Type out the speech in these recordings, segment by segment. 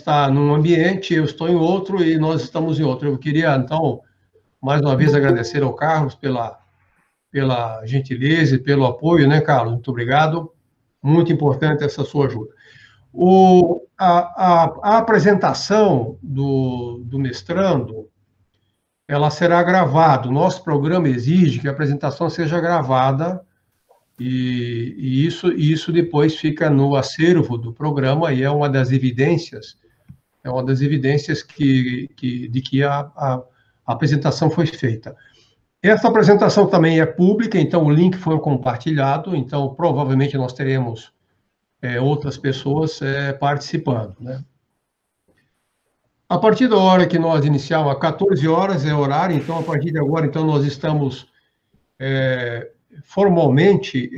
está num ambiente, eu estou em outro e nós estamos em outro. Eu queria, então, mais uma vez agradecer ao Carlos pela gentileza e pelo apoio, né, Carlos? Muito obrigado. Muito importante essa sua ajuda. A apresentação do mestrando, ela será gravada. O nosso programa exige que a apresentação seja gravada e isso depois fica no acervo do programa e é uma das evidências de que a apresentação foi feita. Essa apresentação também é pública, então o link foi compartilhado, então provavelmente nós teremos outras pessoas participando, né? A partir da hora que nós iniciamos, às 14 horas é horário, então a partir de agora então nós estamos formalmente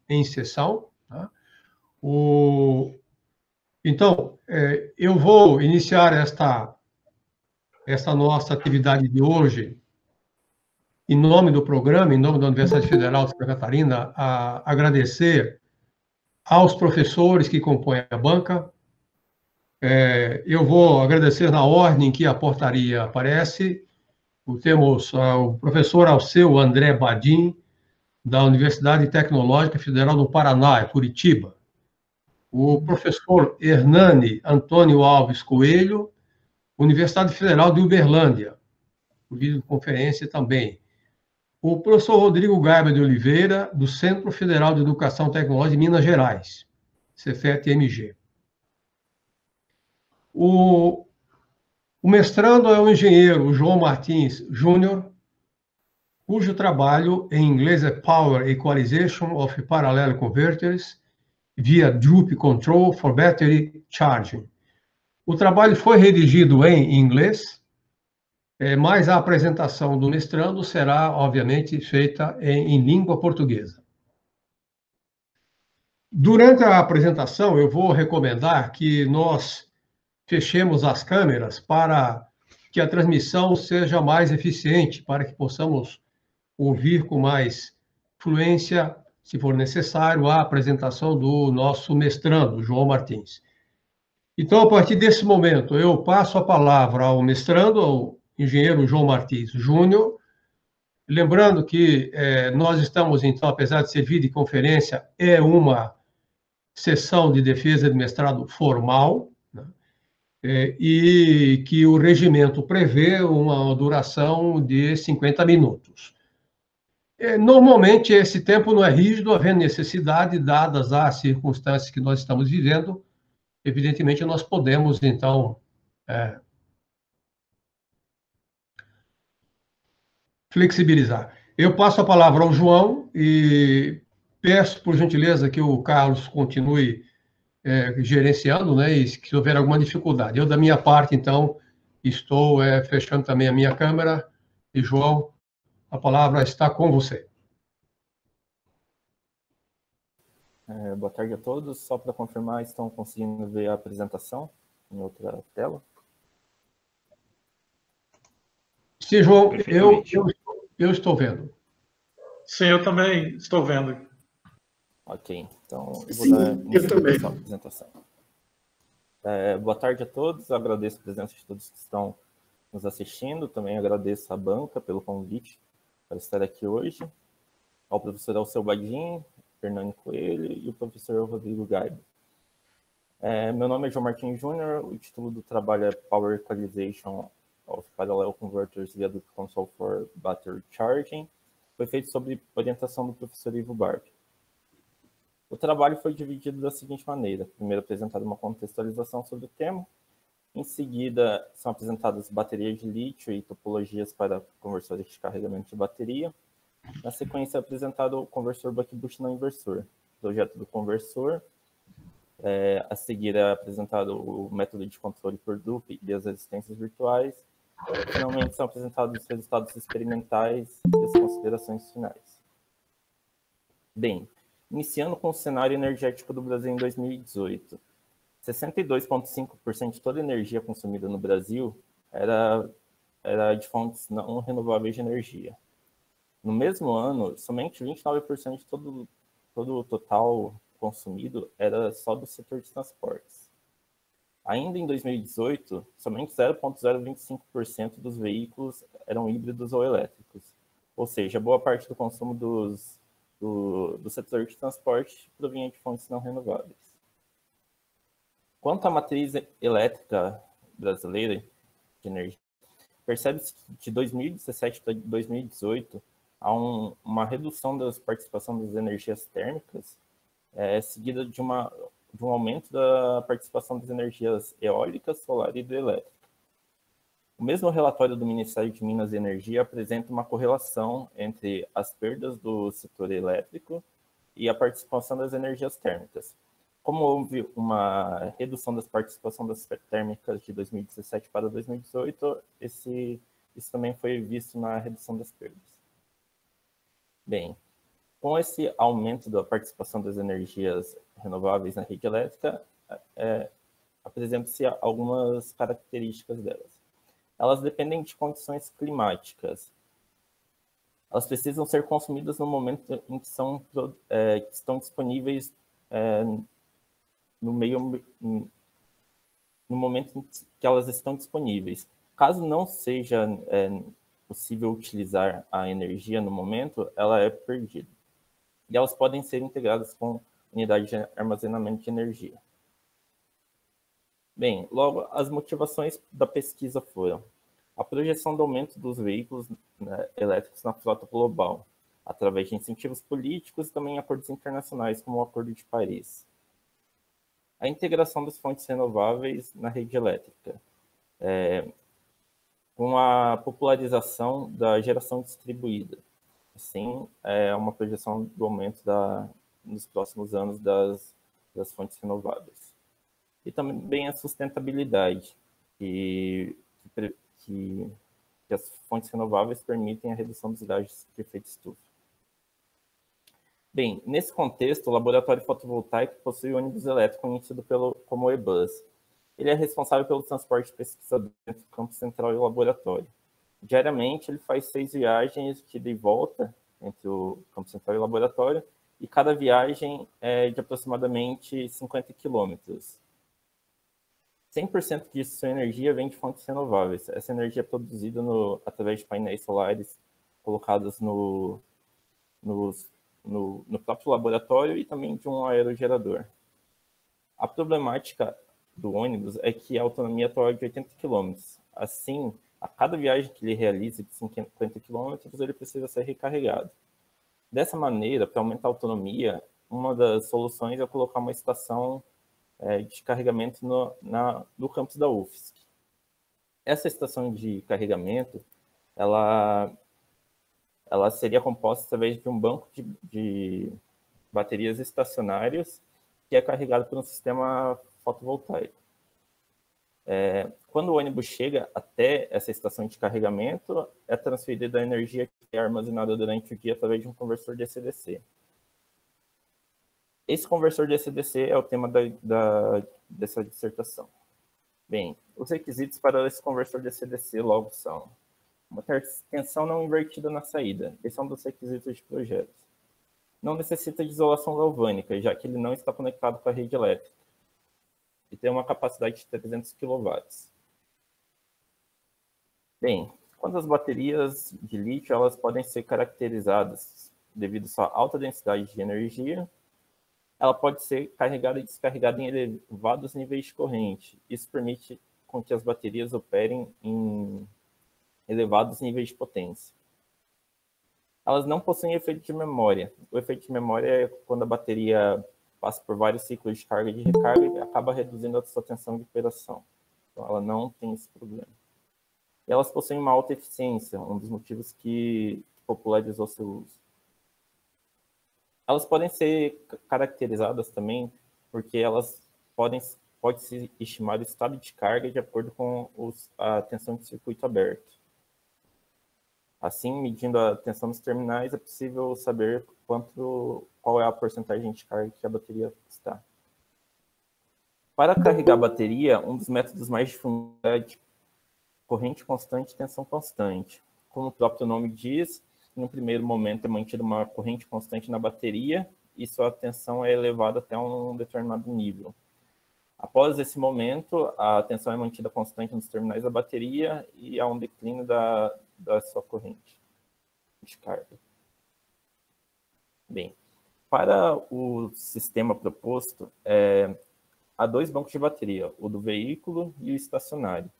em sessão, tá? Então, eu vou iniciar esta nossa atividade de hoje em nome do programa, em nome da Universidade Federal de Santa Catarina, a agradecer aos professores que compõem a banca. Eu vou agradecer na ordem que a portaria aparece. Temos o professor Alceu André Badim, da Universidade Tecnológica Federal do Paraná, Curitiba. O professor Hernani Antônio Alves Coelho, Universidade Federal de Uberlândia, por videoconferência também. O professor Rodrigo Gaiba de Oliveira, do Centro Federal de Educação Tecnológica de Minas Gerais, Cefet-MG. O mestrando é o engenheiro João Martins Júnior, cujo trabalho em inglês é Power Equalization of Parallel Converters via Droop Control for Battery Charging. O trabalho foi redigido em inglês, mas a apresentação do mestrando será, obviamente, feita em língua portuguesa. Durante a apresentação, eu vou recomendar que nós fechemos as câmeras para que a transmissão seja mais eficiente, para que possamos ouvir com mais fluência, se for necessário, a apresentação do nosso mestrando, João Martins. Então, a partir desse momento, eu passo a palavra ao mestrando, ao engenheiro João Martins Júnior, lembrando que nós estamos, então, apesar de ser videoconferência, é uma sessão de defesa de mestrado formal, né? E que o regimento prevê uma duração de 50 minutos. Normalmente, esse tempo não é rígido, havendo necessidade, dadas as circunstâncias que nós estamos vivendo, evidentemente, nós podemos, então, flexibilizar. Eu passo a palavra ao João e peço, por gentileza, que o Carlos continue gerenciando, né, e se houver alguma dificuldade. Eu, da minha parte, então, estou fechando também a minha câmera. E, João, a palavra está com você. Boa tarde a todos. Só para confirmar, estão conseguindo ver a apresentação em outra tela? Sim, João, eu estou vendo. Sim, eu também estou vendo. Ok, então eu vou Sim, dar eu também. a apresentação. Boa tarde a todos, eu agradeço a presença de todos que estão nos assistindo, também agradeço à banca pelo convite para estar aqui hoje, ao professor Alceu Badim, Hernani Coelho e o professor Rodrigo Gaiba. Meu nome é João Martins Júnior, o título do trabalho é Power Equalization of Parallel Converters via Droop Control for Battery Charging. Foi feito sob orientação do professor Ivo Barbi. O trabalho foi dividido da seguinte maneira. Primeiro, apresentada uma contextualização sobre o tema. Em seguida, são apresentadas baterias de lítio e topologias para conversores de carregamento de bateria. Na sequência, é apresentado o conversor buck-boost não inversor, projeto do conversor. A seguir, é apresentado o método de controle por Droop e as resistências virtuais. Finalmente, são apresentados os resultados experimentais e as considerações finais. Bem, iniciando com o cenário energético do Brasil em 2018. 62,5% de toda a energia consumida no Brasil era de fontes não renováveis de energia. No mesmo ano, somente 29% de todo o total consumido era só do setor de transportes. Ainda em 2018, somente 0,025% dos veículos eram híbridos ou elétricos, ou seja, boa parte do consumo do setor de transporte provinha de fontes não renováveis. Quanto à matriz elétrica brasileira de energia, percebe-se que de 2017 para 2018 há uma redução da participação das energias térmicas, seguida de um aumento da participação das energias eólicas, solar e hidrelétrica. O mesmo relatório do Ministério de Minas e Energia apresenta uma correlação entre as perdas do setor elétrico e a participação das energias térmicas. Como houve uma redução da participação das térmicas de 2017 para 2018, isso também foi visto na redução das perdas. Bem, com esse aumento da participação das energias renováveis na rede elétrica, apresentam-se algumas características delas. Elas dependem de condições climáticas. Elas precisam ser consumidas no momento em que estão disponíveis no momento em que elas estão disponíveis. Caso não seja possível utilizar a energia no momento, ela é perdida. E elas podem ser integradas com unidade de armazenamento de energia. Bem, logo, as motivações da pesquisa foram a projeção do aumento dos veículos elétricos na frota global, através de incentivos políticos e também acordos internacionais, como o Acordo de Paris. A integração das fontes renováveis na rede elétrica, com a popularização da geração distribuída. Assim, é uma projeção do aumento nos próximos anos das fontes renováveis. E também a sustentabilidade, que as fontes renováveis permitem a redução dos gases de efeito estufa. Bem, nesse contexto, o Laboratório Fotovoltaico possui o ônibus elétrico conhecido como eBus. Ele é responsável pelo transporte de pesquisadores entre o campo central e o laboratório. Diariamente, ele faz 6 viagens de ida e volta entre o campo central e o laboratório, e cada viagem é de aproximadamente 50 quilômetros. 100% de sua energia vem de fontes renováveis. Essa energia é produzida através de painéis solares colocados no próprio laboratório e também de um aerogerador. A problemática do ônibus é que a autonomia atual é de 80 km. Assim, a cada viagem que ele realiza de 50 km, ele precisa ser recarregado. Dessa maneira, para aumentar a autonomia, uma das soluções é colocar uma estação de carregamento no campus da UFSC. Essa estação de carregamento, ela seria composta através de um banco de baterias estacionárias que é carregado por um sistema fotovoltaico. Quando o ônibus chega até essa estação de carregamento, é transferida a energia que é armazenada durante o dia através de um conversor DC-DC. Esse conversor DC-DC é o tema dessa dissertação. Bem, os requisitos para esse conversor DC-DC logo são uma tensão não invertida na saída. Esse é um dos requisitos de projeto. Não necessita de isolação galvânica, já que ele não está conectado com a rede elétrica. E tem uma capacidade de 300 kW. Bem, quanto às baterias de lítio, elas podem ser caracterizadas devido à sua alta densidade de energia. Ela pode ser carregada e descarregada em elevados níveis de corrente. Isso permite com que as baterias operem em elevados níveis de potência. Elas não possuem efeito de memória. O efeito de memória é quando a bateria passa por vários ciclos de carga e de recarga e acaba reduzindo a sua tensão de operação. Então, ela não tem esse problema. E elas possuem uma alta eficiência, um dos motivos que popularizou seu uso. Elas podem ser caracterizadas também porque elas pode-se estimar o estado de carga de acordo com a tensão de circuito aberto. Assim, medindo a tensão dos terminais, é possível saber qual é a porcentagem de carga que a bateria está. Para carregar a bateria, um dos métodos mais difundidos é de corrente constante e tensão constante. Como o próprio nome diz, no primeiro momento é mantida uma corrente constante na bateria e sua tensão é elevada até um determinado nível. Após esse momento, a tensão é mantida constante nos terminais da bateria e há um declínio da sua corrente de carga. Bem, para o sistema proposto, há dois bancos de bateria, o do veículo e o estacionário.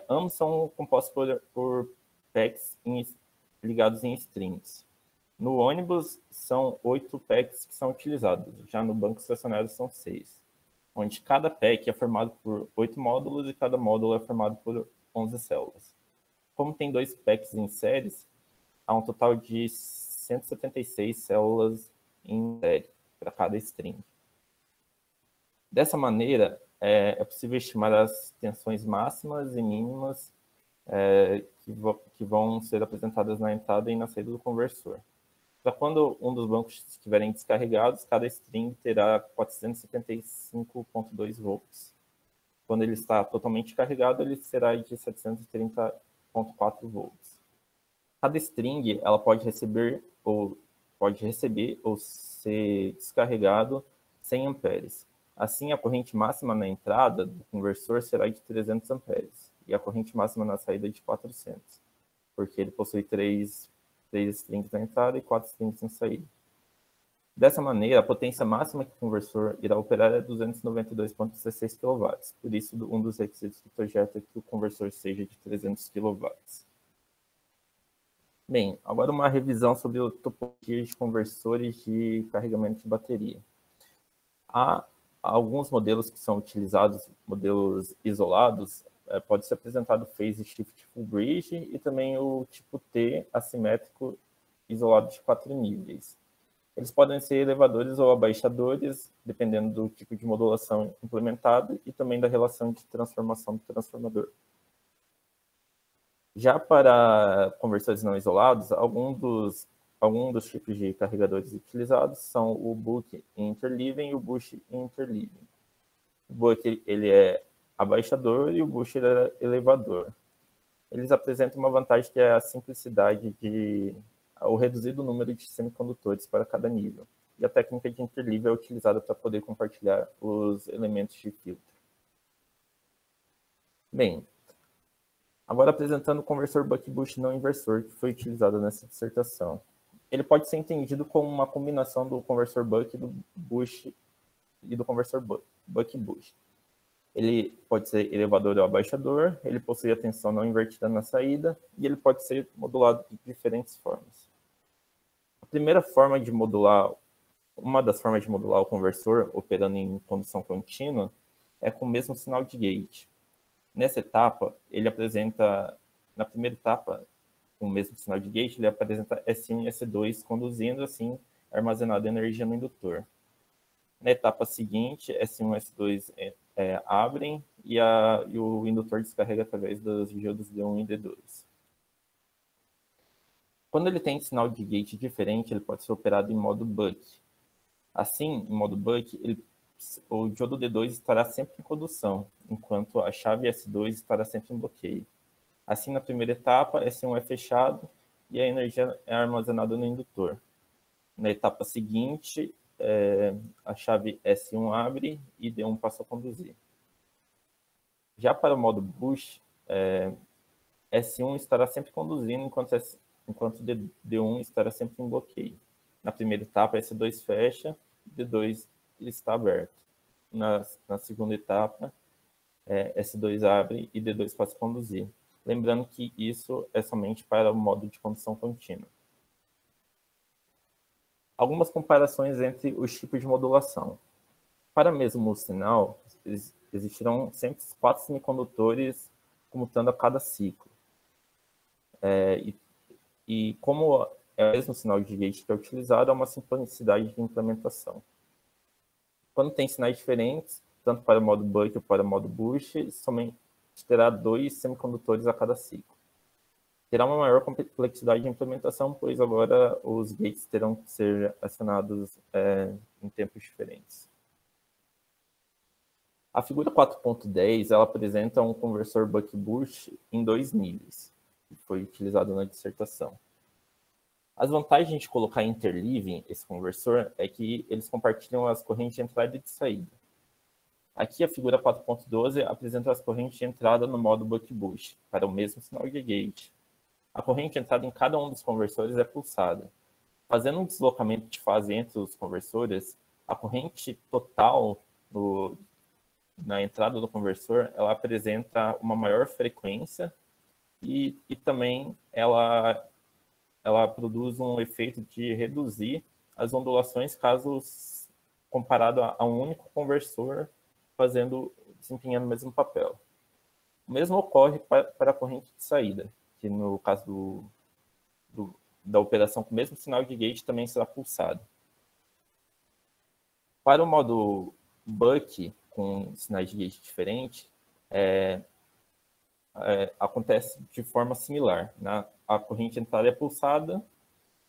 Ambos são compostos por packs ligados em strings. No ônibus, são 8 packs que são utilizados, já no banco estacionário são 6, onde cada pack é formado por 8 módulos e cada módulo é formado por 11 células. Como tem 2 packs em séries, há um total de 176 células em série para cada string. Dessa maneira, é possível estimar as tensões máximas e mínimas que vão ser apresentadas na entrada e na saída do conversor. Para quando um dos bancos estiverem descarregados, cada string terá 475,2 volts. Quando ele está totalmente carregado, ele será de 730,4 volts. Cada string ela pode receber ou ser descarregado 100 amperes. Assim, a corrente máxima na entrada do conversor será de 300 amperes e a corrente máxima na saída de 400, porque ele possui 3 strings na entrada e 4 strings na saída. Dessa maneira, a potência máxima que o conversor irá operar é 292,16 kW. Por isso, um dos requisitos do projeto é que o conversor seja de 300 kW. Bem, agora uma revisão sobre a topologia de conversores de carregamento de bateria. Há alguns modelos que são utilizados, modelos isolados, pode ser apresentado Phase Shift Full Bridge e também o tipo T assimétrico isolado de 4 níveis. Eles podem ser elevadores ou abaixadores, dependendo do tipo de modulação implementado e também da relação de transformação do transformador. Já para conversores não isolados, alguns dos tipos de carregadores utilizados são o Buck Interleaving e o Bush Interleaving. O Buck ele é abaixador e o Bush ele é elevador. Eles apresentam uma vantagem que é a simplicidade o reduzido número de semicondutores para cada nível. E a técnica de interleave é utilizada para poder compartilhar os elementos de filtro. Bem, agora apresentando o conversor Buck-Bush não inversor, que foi utilizado nessa dissertação. Ele pode ser entendido como uma combinação do conversor Buck e do conversor Buck-Bush. Ele pode ser elevador ou abaixador, ele possui a tensão não invertida na saída e ele pode ser modulado de diferentes formas. A primeira forma de modular, uma das formas de modular o conversor operando em condução contínua é com o mesmo sinal de gate. Nessa etapa, na primeira etapa, com o mesmo sinal de gate, ele apresenta S1 e S2 conduzindo assim armazenada energia no indutor. Na etapa seguinte, S1 e S2 abrem e o indutor descarrega através dos diodos D1 e D2. Quando ele tem sinal de gate diferente, ele pode ser operado em modo Buck. Assim, em modo Buck, o diodo D2 estará sempre em condução, enquanto a chave S2 estará sempre em bloqueio. Assim, na primeira etapa, S1 é fechado e a energia é armazenada no indutor. Na etapa seguinte, a chave S1 abre e D1 passa a conduzir. Já para o modo Bush, S1 estará sempre conduzindo, enquanto D1 estará sempre em bloqueio. Na primeira etapa, S2 fecha, D2 está aberto. Na segunda etapa, S2 abre e D2 passa a conduzir. Lembrando que isso é somente para o modo de condução contínua. Algumas comparações entre os tipos de modulação. Para mesmo sinal, existirão sempre 4 semicondutores comutando a cada ciclo. E como é o mesmo sinal de gate que é utilizado, há uma simplicidade de implementação. Quando tem sinais diferentes, tanto para o modo Buck ou para o modo Bush, somente terá 2 semicondutores a cada ciclo. Terá uma maior complexidade de implementação, pois agora os gates terão que ser acionados em tempos diferentes. A figura 4.10 ela apresenta um conversor Buck-Bush em 2 níveis, que foi utilizado na dissertação. As vantagens de colocar interleaving esse conversor é que eles compartilham as correntes de entrada e de saída. Aqui a figura 4.12 apresenta as correntes de entrada no modo buck-boost, para o mesmo sinal de gate. A corrente de entrada em cada um dos conversores é pulsada. Fazendo um deslocamento de fase entre os conversores, a corrente total na entrada do conversor, ela apresenta uma maior frequência e também ela produz um efeito de reduzir as ondulações caso comparado a um único conversor desempenhando o mesmo papel. O mesmo ocorre para a corrente de saída, que no caso da operação com o mesmo sinal de gate também será pulsado. Para o modo buck, com sinais de gate diferentes, acontece de forma similar. Né? A corrente de entrada é pulsada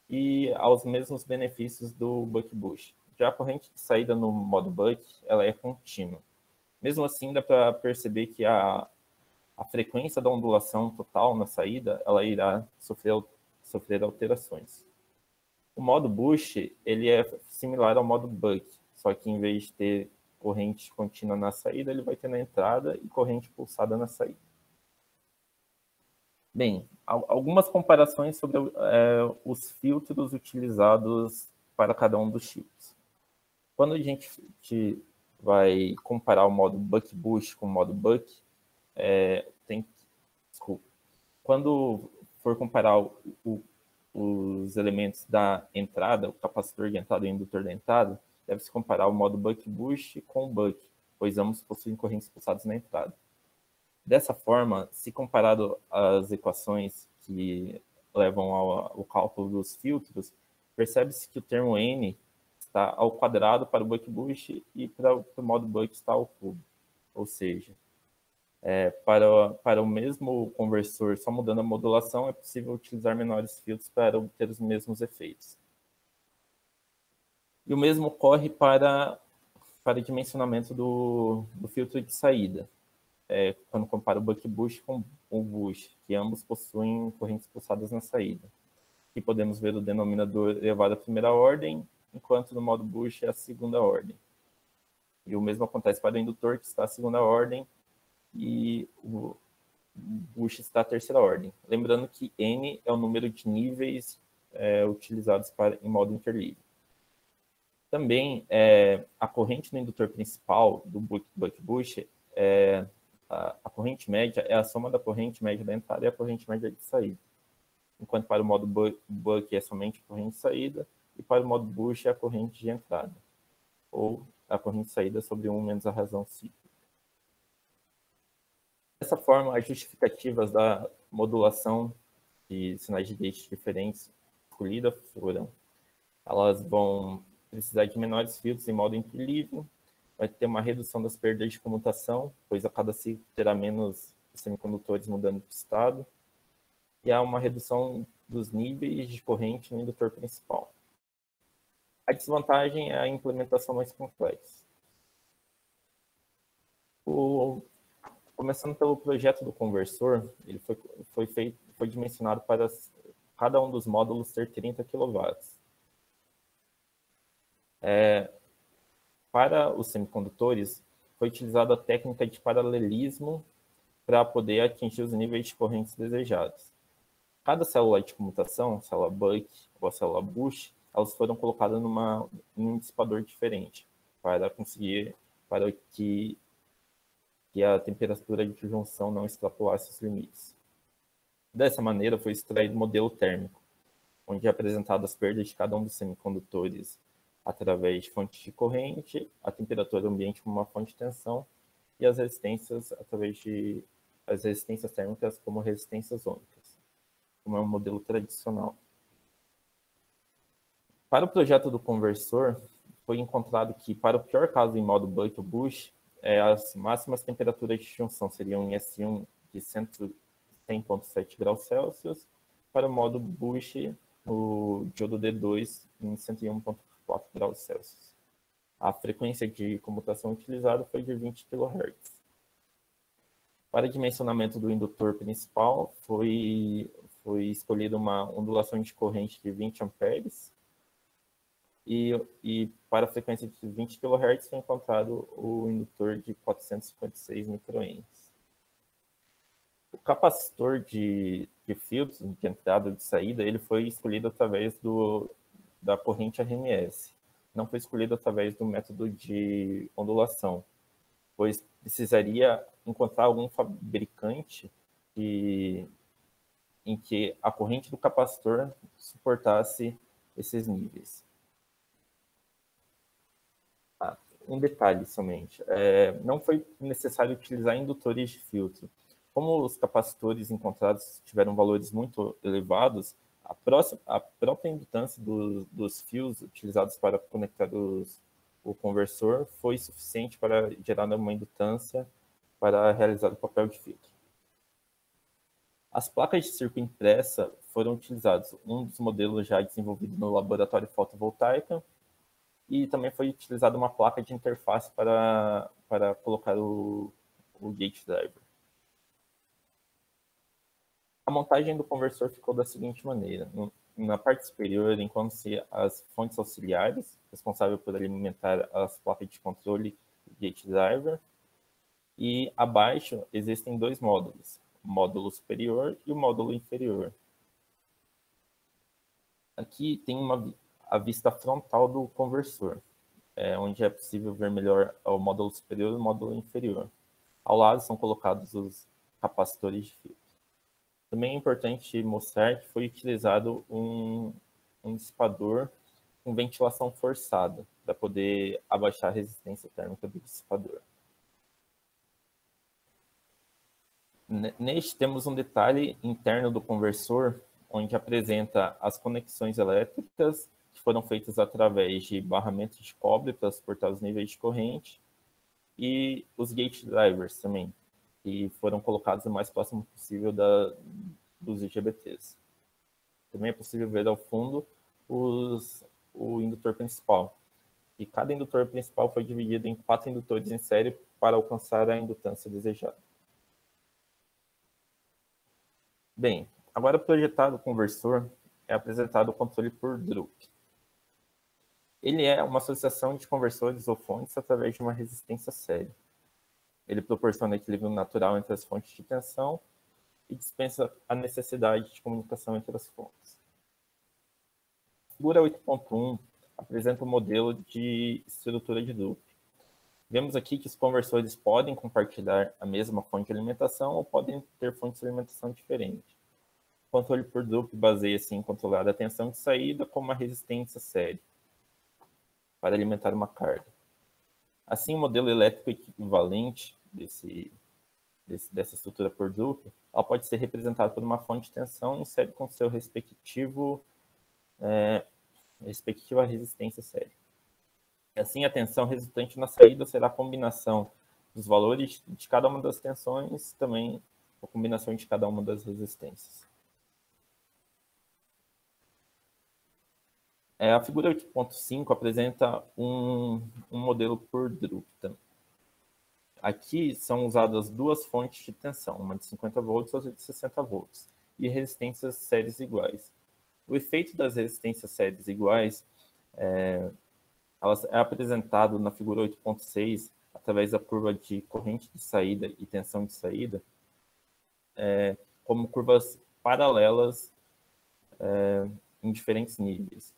e aos mesmos benefícios do buck-boost. Já a corrente de saída no modo buck, ela é contínua. Mesmo assim, dá para perceber que a frequência da ondulação total na saída, ela irá sofrer alterações. O modo boost, ele é similar ao modo buck, só que em vez de ter corrente contínua na saída, ele vai ter na entrada e corrente pulsada na saída. Bem, algumas comparações sobre os filtros utilizados para cada um dos tipos. Quando a gente vai comparar o modo buck-boost com o modo buck, quando for comparar os elementos da entrada, o capacitor de entrada e o indutor da entrada, deve-se comparar o modo buck-boost com o buck, pois ambos possuem correntes pulsadas na entrada. Dessa forma, se comparado às equações que levam ao cálculo dos filtros, percebe-se que o termo N está ao quadrado para o buck-boost e para o modo buck está ao cubo. Ou seja, para o mesmo conversor, só mudando a modulação, é possível utilizar menores filtros para obter os mesmos efeitos. E o mesmo ocorre para dimensionamento do filtro de saída, quando compara o buck-boost com o boost, que ambos possuem correntes pulsadas na saída. Aqui podemos ver o denominador elevado à primeira ordem, enquanto no modo boost é a segunda ordem. E o mesmo acontece para o indutor, que está à segunda ordem, e o boost está à terceira ordem. Lembrando que N é o número de níveis utilizados em modo interlívio. Também, a corrente no indutor principal do buck-boost, a corrente média é a soma da corrente média da entrada e a corrente média de saída. Enquanto para o modo buck é somente a corrente de saída, e para o modo boost é a corrente de entrada, ou a corrente de saída sobre 1 menos a razão cíclica. Dessa forma, as justificativas da modulação de sinais de gate diferentes escolhida foram: elas vão precisar de menores filtros em modo interlívio, vai ter uma redução das perdas de comutação, pois a cada ciclo terá menos semicondutores mudando de estado, e há uma redução dos níveis de corrente no indutor principal. A desvantagem é a implementação mais complexa. Começando pelo projeto do conversor, ele foi dimensionado para cada um dos módulos ter 30 kW. Para os semicondutores, foi utilizada a técnica de paralelismo para poder atingir os níveis de correntes desejados. Cada célula de comutação, célula buck ou a célula boost, elas foram colocadas em um dissipador diferente, para que a temperatura de junção não extrapolasse os limites. Dessa maneira, foi extraído o modelo térmico, onde é apresentado as perdas de cada um dos semicondutores através de fontes de corrente, a temperatura ambiente como uma fonte de tensão e as resistências as resistências térmicas como resistências ômicas, como é um modelo tradicional. Para o projeto do conversor, foi encontrado que, para o pior caso em modo buck ou boost, as máximas temperaturas de junção seriam em S1 de 100,7 graus Celsius, para o modo boost, o diodo D2 em 101,4 graus Celsius. A frequência de comutação utilizada foi de 20 kHz. Para dimensionamento do indutor principal, foi escolhida uma ondulação de corrente de 20 amperes, e para a frequência de 20 kHz foi encontrado o indutor de 456 microamps. O capacitor de filtros de entrada e de saída, ele foi escolhido através da corrente RMS. Não foi escolhido através do método de ondulação, pois precisaria encontrar algum fabricante em que a corrente do capacitor suportasse esses níveis. Um detalhe somente, não foi necessário utilizar indutores de filtro. Como os capacitores encontrados tiveram valores muito elevados, a própria indutância dos fios utilizados para conectar o conversor foi suficiente para gerar uma indutância para realizar o papel de filtro. As placas de circuito impressa foram utilizadas, um dos modelos já desenvolvido no laboratório fotovoltaica, e também foi utilizada uma placa de interface para colocar o gate driver. A montagem do conversor ficou da seguinte maneira. Na parte superior encontram-se as fontes auxiliares, responsáveis por alimentar as placas de controle e gate driver. E abaixo existem dois módulos, o módulo superior e o módulo inferior. Aqui tem a vista frontal do conversor, onde é possível ver melhor o módulo superior e o módulo inferior. Ao lado são colocados os capacitores de fio. Também é importante mostrar que foi utilizado um dissipador com ventilação forçada, para poder abaixar a resistência térmica do dissipador. Neste temos um detalhe interno do conversor, onde apresenta as conexões elétricas que foram feitas através de barramentos de cobre para suportar os níveis de corrente, e os gate drivers também, que foram colocados o mais próximo possível dos IGBTs. Também é possível ver ao fundo o indutor principal. E cada indutor principal foi dividido em 4 indutores em série para alcançar a indutância desejada. Bem, agora projetado o conversor, é apresentado o controle por Drup. Ele é uma associação de conversores ou fontes através de uma resistência série. Ele proporciona equilíbrio natural entre as fontes de tensão e dispensa a necessidade de comunicação entre as fontes. A figura 8.1 apresenta um modelo de estrutura de Drup. Vemos aqui que os conversores podem compartilhar a mesma fonte de alimentação ou podem ter fontes de alimentação diferentes. O controle por Drup baseia-se em controlar a tensão de saída com uma resistência série para alimentar uma carga. Assim, o modelo elétrico equivalente dessa estrutura por Drup, ela pode ser representada por uma fonte de tensão em série com seu respectiva resistência série. Assim, a tensão resultante na saída será a combinação dos valores de cada uma das tensões, também a combinação de cada uma das resistências. A figura 8.5 apresenta um modelo por Drup. Aqui são usadas duas fontes de tensão, uma de 50 volts e outra de 60 volts, e resistências séries iguais. O efeito das resistências séries iguais é apresentado na figura 8.6 através da curva de corrente de saída e tensão de saída, como curvas paralelas em diferentes níveis.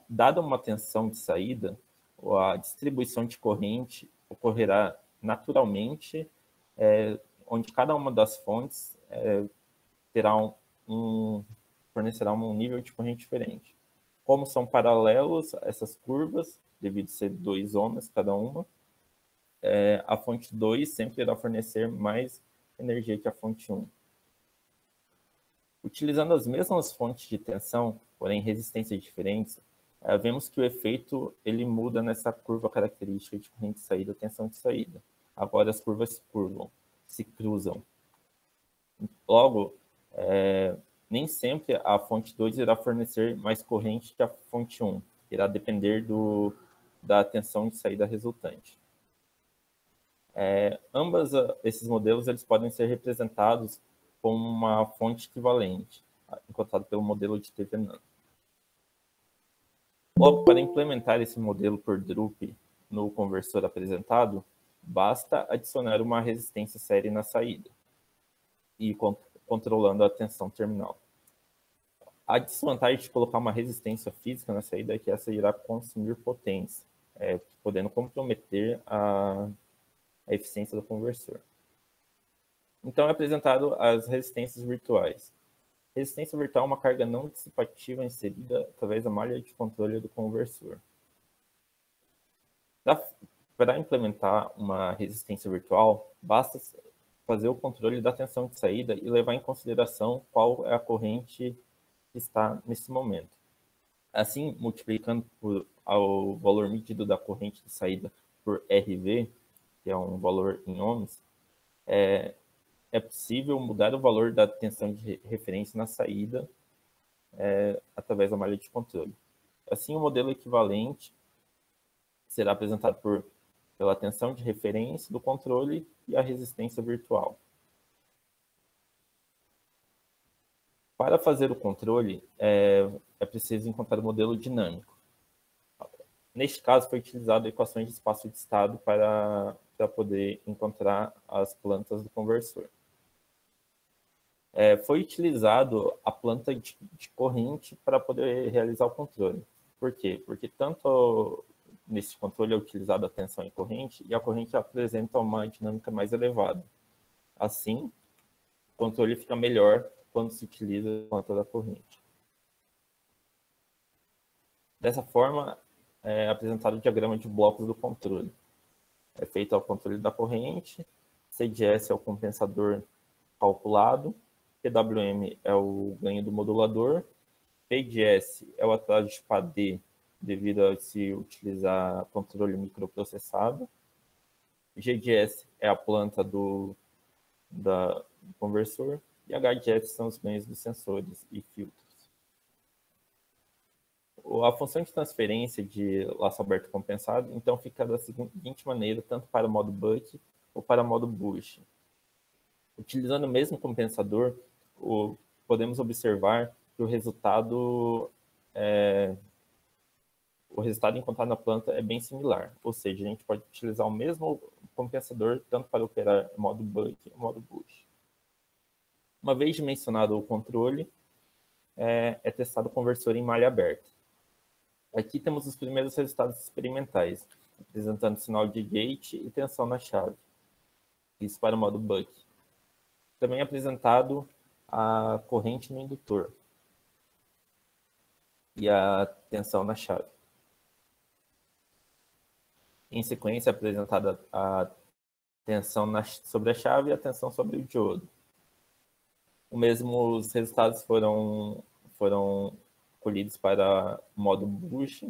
Dada uma tensão de saída, a distribuição de corrente ocorrerá naturalmente, onde cada uma das fontes fornecerá um nível de corrente diferente. Como são paralelos essas curvas, devido a ser 2 ohms cada uma, a fonte 2 sempre irá fornecer mais energia que a fonte 1. Utilizando as mesmas fontes de tensão, porém resistências diferentes, vemos que o efeito ele muda nessa curva característica de corrente de saída e tensão de saída. Agora as curvas se cruzam. Logo, nem sempre a fonte 2 irá fornecer mais corrente que a fonte 1. Irá depender da tensão de saída resultante. Ambos esses modelos eles podem ser representados como uma fonte equivalente, encontrado pelo modelo de TV-nano. Logo, para implementar esse modelo por Drup no conversor apresentado, basta adicionar uma resistência série na saída e controlando a tensão terminal. A desvantagem de colocar uma resistência física na saída é que essa irá consumir potência, podendo comprometer a eficiência do conversor. Então, é apresentado as resistências virtuais. Resistência virtual é uma carga não dissipativa inserida através da malha de controle do conversor. Para implementar uma resistência virtual, basta fazer o controle da tensão de saída e levar em consideração qual é a corrente que está nesse momento. Assim, multiplicando o valor medido da corrente de saída por RV, que é um valor em ohms, é possível mudar o valor da tensão de referência na saída através da malha de controle. Assim, o modelo equivalente será apresentado pela tensão de referência do controle e a resistência virtual. Para fazer o controle, é preciso encontrar o modelo dinâmico. Neste caso, foi utilizado equações de espaço de estado para poder encontrar as plantas do conversor. Foi utilizado a planta de corrente para poder realizar o controle. Por quê? Porque tanto nesse controle é utilizada a tensão em corrente e a corrente apresenta uma dinâmica mais elevada. Assim, o controle fica melhor quando se utiliza a planta da corrente. Dessa forma, é apresentado o diagrama de blocos do controle. É feito o controle da corrente, CDS é o compensador calculado, PWM é o ganho do modulador, PDS é o atraso de PAD devido a se utilizar controle microprocessado, GDS é a planta do conversor e HDS são os ganhos dos sensores e filtros. A função de transferência de laço aberto compensado, então, fica da seguinte maneira, tanto para o modo buck ou para o modo bush. Utilizando o mesmo compensador, podemos observar que o resultado encontrado na planta é bem similar, ou seja, a gente pode utilizar o mesmo compensador tanto para operar o modo buck e o modo bush. Uma vez dimensionado o controle, é testado o conversor em malha aberta. Aqui temos os primeiros resultados experimentais, apresentando sinal de gate e tensão na chave. Isso para o modo buck. Também é apresentado a corrente no indutor e a tensão na chave. Em sequência, é apresentada a tensão sobre a chave e a tensão sobre o diodo. Os resultados foram colhidos para o modo bush,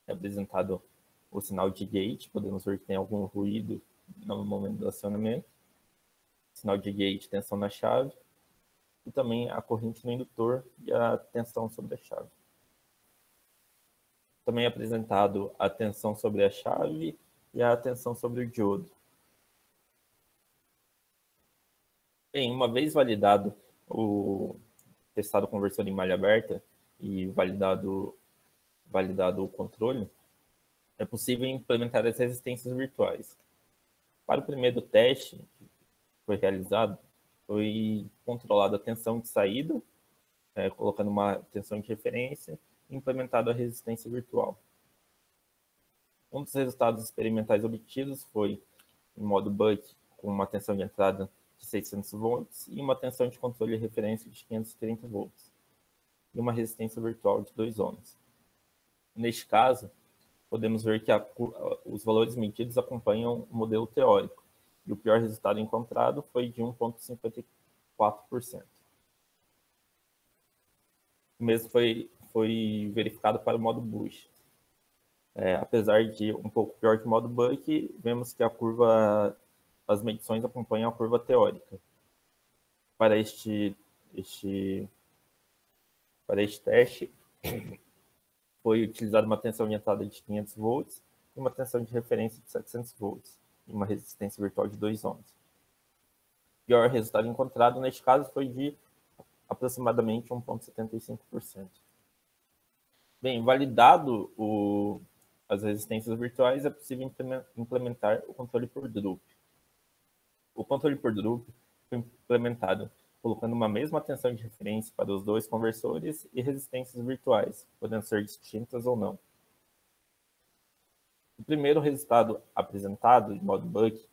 é apresentado o sinal de gate, podemos ver que tem algum ruído no momento do acionamento, sinal de gate, tensão na chave, e também a corrente no indutor e a tensão sobre a chave. Também é apresentado a tensão sobre a chave e a tensão sobre o diodo. Bem, uma vez validado testado o conversor em malha aberta e validado o controle, é possível implementar as resistências virtuais. Para o primeiro teste que foi realizado, foi controlada a tensão de saída, colocando uma tensão de referência, e implementada a resistência virtual. Um dos resultados experimentais obtidos foi em modo buck, com uma tensão de entrada de 600 volts e uma tensão de controle de referência de 530 volts, e uma resistência virtual de 2 ohms. Neste caso, podemos ver que os valores medidos acompanham o modelo teórico, e o pior resultado encontrado foi de 1,54%. O mesmo foi verificado para o modo bush. Apesar de um pouco pior que o modo buck, vemos que as medições acompanham a curva teórica. Para este teste, foi utilizada uma tensão de entrada de 500 volts e uma tensão de referência de 700 volts e uma resistência virtual de 2 ohms. O pior resultado encontrado neste caso foi de aproximadamente 1,75%. Bem, validado as resistências virtuais, é possível implementar o controle por drup. O controle por drup foi implementado colocando uma mesma tensão de referência para os dois conversores e resistências virtuais, podendo ser distintas ou não. O primeiro resultado apresentado, em modo buck,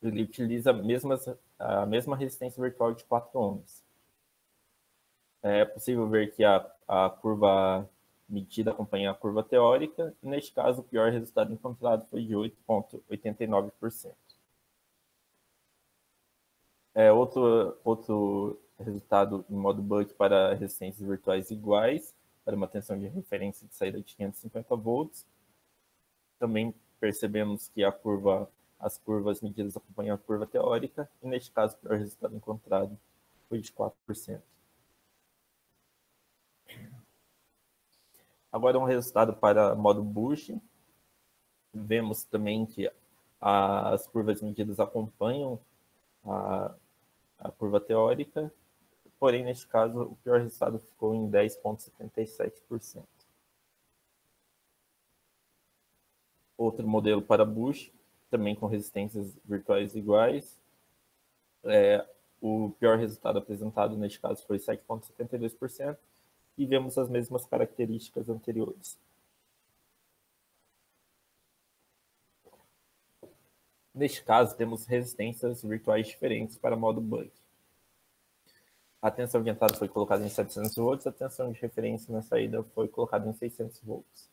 ele utiliza a mesma resistência virtual de 4 ohms. É possível ver que a curva medida acompanha a curva teórica, e neste caso o pior resultado encontrado foi de 8,89%. Outro resultado em modo buck para resistências virtuais iguais, para uma tensão de referência de saída de 550 volts. Também percebemos que as curvas medidas acompanham a curva teórica, e neste caso o pior resultado encontrado foi de 4%. Agora um resultado para modo Bush. Vemos também que as curvas medidas acompanham a curva teórica, porém, neste caso, o pior resultado ficou em 10,77%. Outro modelo para Bush, também com resistências virtuais iguais. O pior resultado apresentado, neste caso, foi 7,72%, e vemos as mesmas características anteriores. Neste caso, temos resistências virtuais diferentes para modo buck. A tensão de entrada foi colocada em 700 volts, a tensão de referência na saída foi colocada em 600 volts.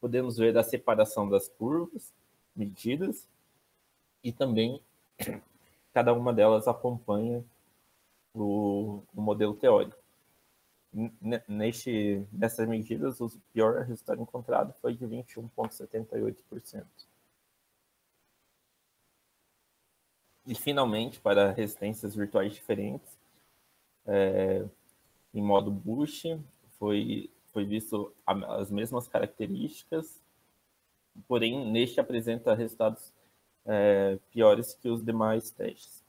Podemos ver a separação das curvas medidas e também cada uma delas acompanha o modelo teórico. Nessas medidas, o pior resultado encontrado foi de 21,78%. E, finalmente, para resistências virtuais diferentes, em modo Bush, foi visto as mesmas características, porém, neste apresenta resultados piores que os demais testes,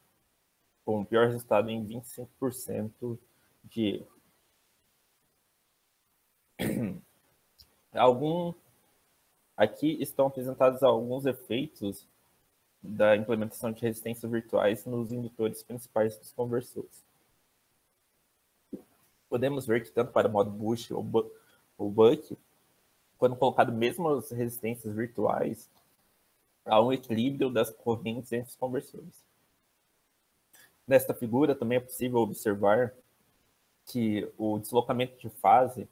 com o pior resultado em 25% de erro. Aqui estão apresentados alguns efeitos da implementação de resistências virtuais nos indutores principais dos conversores. Podemos ver que tanto para o modo Bush ou Buck, quando colocado mesmo as resistências virtuais, há um equilíbrio das correntes entre os conversores. Nesta figura também é possível observar que o deslocamento de fase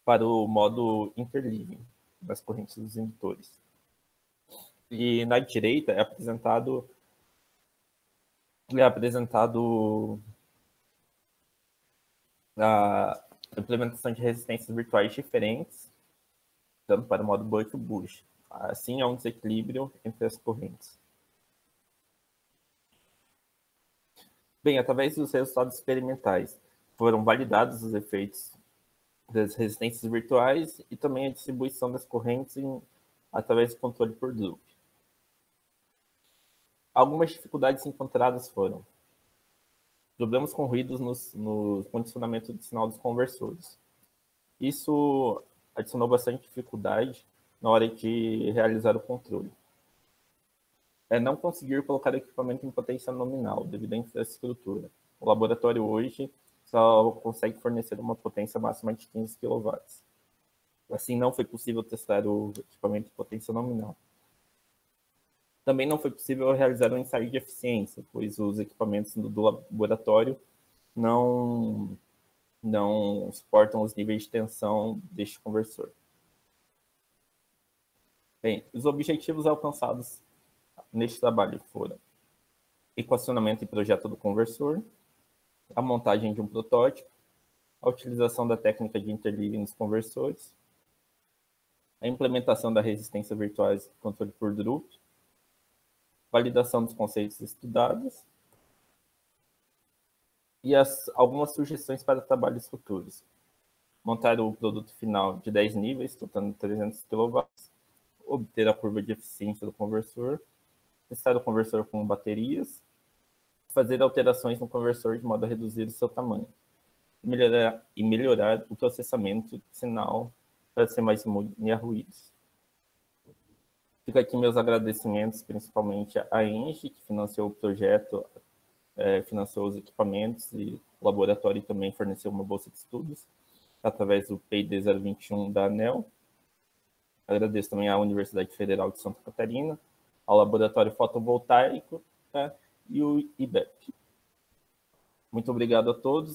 para o modo interleaving das correntes dos indutores. E na direita é apresentado a implementação de resistências virtuais diferentes, tanto para o modo Buck e o Bush. Assim, há um desequilíbrio entre as correntes. Bem, através dos resultados experimentais, foram validados os efeitos das resistências virtuais e também a distribuição das correntes através do controle por drup. Algumas dificuldades encontradas foram problemas com ruídos no condicionamento de sinal dos conversores. Isso adicionou bastante dificuldade na hora de realizar o controle. Não conseguir colocar o equipamento em potência nominal devido à infraestrutura. O laboratório hoje só consegue fornecer uma potência máxima de 15 kW. Assim, não foi possível testar o equipamento em potência nominal. Também não foi possível realizar um ensaio de eficiência, pois os equipamentos do laboratório não suportam os níveis de tensão deste conversor. Bem, os objetivos alcançados neste trabalho foram equacionamento e projeto do conversor, a montagem de um protótipo, a utilização da técnica de interleaving nos conversores, a implementação da resistência virtual e controle por drup, validação dos conceitos estudados e algumas sugestões para trabalhos futuros. Montar o produto final de 10 níveis, totando 300 kW, obter a curva de eficiência do conversor, testar o conversor com baterias, fazer alterações no conversor de modo a reduzir o seu tamanho. e melhorar o processamento de sinal para ser mais imune a ruídos. Fica aqui meus agradecimentos, principalmente à ENGIE, que financiou o projeto, financiou os equipamentos, e o laboratório também forneceu uma bolsa de estudos, através do PID 021 da ANEEL. Agradeço também à Universidade Federal de Santa Catarina, ao Laboratório Fotovoltaico, e o IBEP. Muito obrigado a todos.